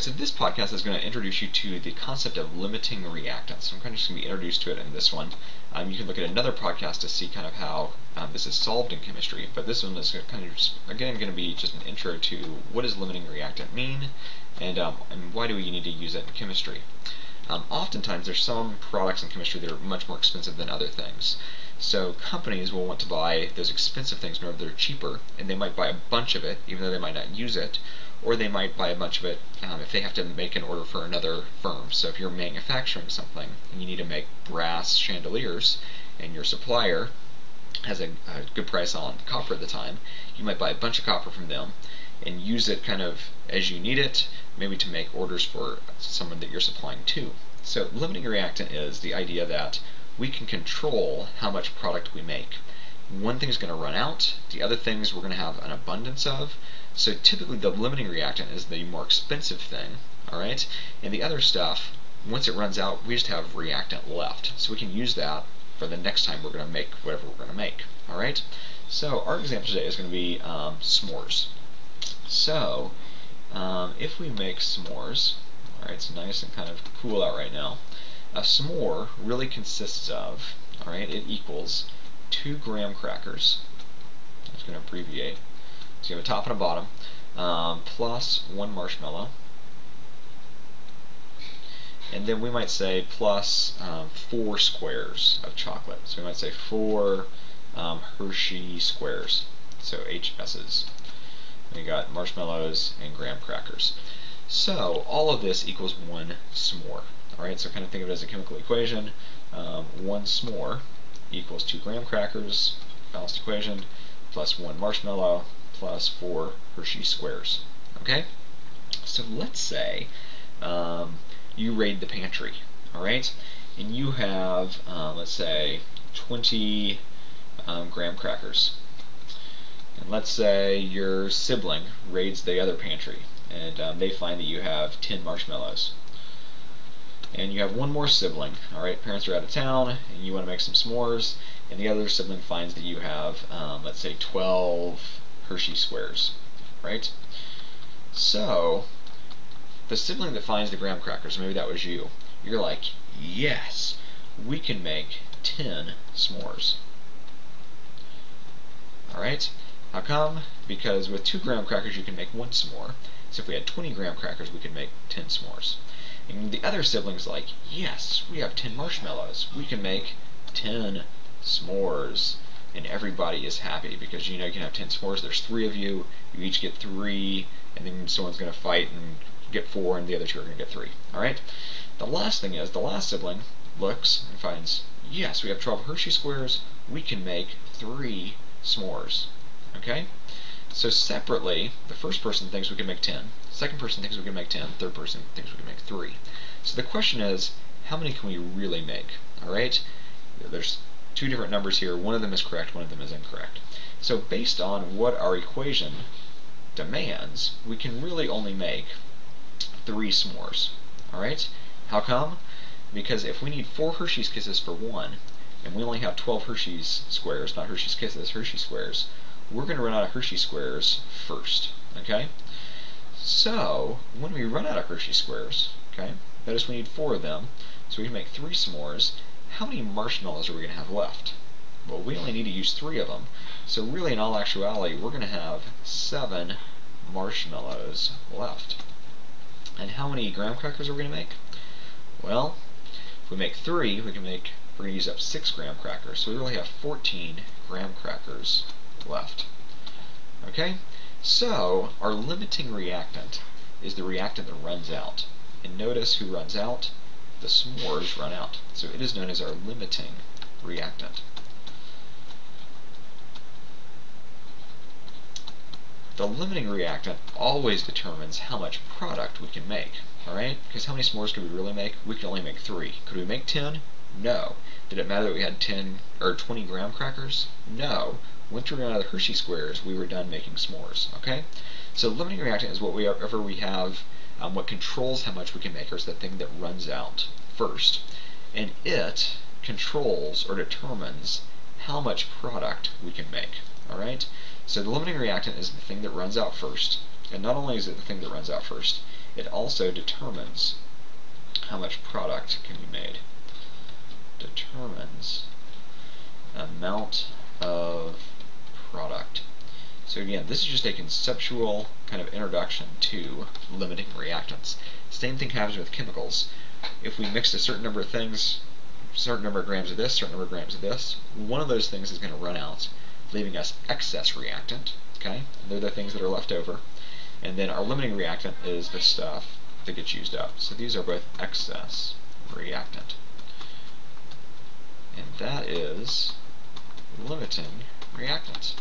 Alright, so this podcast is going to introduce you to the concept of limiting reactants. I'm kind of just going to be introduced to it in this one. You can look at another podcast to see kind of how this is solved in chemistry, but this one is kind of just, again, going to be just an intro to what does limiting reactant mean, and why do we need to use it in chemistry. Oftentimes there's some products in chemistry that are much more expensive than other things. So companies will want to buy those expensive things in order they're cheaper, and they might buy a bunch of it even though they might not use it, or they might buy a bunch of it if they have to make an order for another firm. So if you're manufacturing something and you need to make brass chandeliers and your supplier has a good price on copper at the time, you might buy a bunch of copper from them and use it kind of as you need it, maybe to make orders for someone that you're supplying to. So limiting reactant is the idea that we can control how much product we make. One thing is going to run out, the other things we're going to have an abundance of. So typically the limiting reactant is the more expensive thing, alright? And the other stuff, once it runs out, we just have reactant left. So we can use that for the next time we're going to make whatever we're going to make, alright? So our example today is going to be s'mores. So if we make s'mores, alright, it's nice and kind of cool out right now. A s'more really consists of, alright, it equals 2 graham crackers. I'm just going to abbreviate. So you have a top and a bottom, plus 1 marshmallow. And then we might say plus 4 squares of chocolate. So we might say 4 Hershey squares, so HS's. And you got marshmallows and graham crackers. So all of this equals 1 s'more. Alright, so kind of think of it as a chemical equation. 1 s'more equals 2 graham crackers, balanced equation, plus 1 marshmallow, plus 4 Hershey squares. Okay? So let's say you raid the pantry, alright? And you have, let's say, 20 graham crackers. And let's say your sibling raids the other pantry, and they find that you have 10 marshmallows. And you have one more sibling, alright? Parents are out of town, and you want to make some s'mores, and the other sibling finds that you have, let's say, 12 Hershey squares, right? So, the sibling that finds the graham crackers, maybe that was you, you're like, yes, we can make 10 s'mores. Alright? How come? Because with 2 graham crackers you can make 1 s'more, so if we had 20 graham crackers we could make 10 s'mores. And the other sibling's like, yes, we have 10 marshmallows, we can make 10 s'mores. And everybody is happy because you know you can have 10 s'mores, there's 3 of you, you each get 3, and then someone's going to fight and get 4, and the other 2 are going to get 3. Alright? The last thing is, the last sibling looks and finds, yes, we have 12 Hershey squares, we can make 3 s'mores. Okay? So separately, the first person thinks we can make 10, second person thinks we can make 10, third person thinks we can make 3. So the question is, how many can we really make? Alright? There's 2 different numbers here, one of them is correct, one of them is incorrect. So based on what our equation demands, we can really only make 3 s'mores. Alright? How come? Because if we need 4 Hershey's Kisses for 1, and we only have 12 Hershey's squares, not Hershey's Kisses, Hershey squares, we're going to run out of Hershey squares first. Okay? So, when we run out of Hershey squares, okay, notice we need 4 of them, so we can make 3 s'mores. How many marshmallows are we going to have left? Well, we only need to use 3 of them. So really, in all actuality, we're going to have 7 marshmallows left. And how many graham crackers are we going to make? Well, if we make 3, we're going to use up 6 graham crackers. So we really have 14 graham crackers left. Okay? So, our limiting reactant is the reactant that runs out. And notice who runs out? The s'mores run out. So it is known as our limiting reactant. The limiting reactant always determines how much product we can make. Alright? Because how many s'mores could we really make? We could only make 3. Could we make 10? No. Did it matter that we had 10 or 20 graham crackers? No. Once we ran out of the Hershey squares, we were done making s'mores. Okay? So limiting reactant is whatever we have, what controls how much we can make, or is the thing that runs out first. And it controls or determines how much product we can make. Alright? So the limiting reactant is the thing that runs out first. And not only is it the thing that runs out first, it also determines how much product can be made. Determines amount of product. So again, this is just a conceptual kind of introduction to limiting reactants. Same thing happens with chemicals. If we mix a certain number of things, certain number of grams of this, certain number of grams of this, one of those things is going to run out, leaving us excess reactant. Okay, they're the things that are left over. And then our limiting reactant is the stuff that gets used up. So these are both excess reactant. And that is limiting reactants.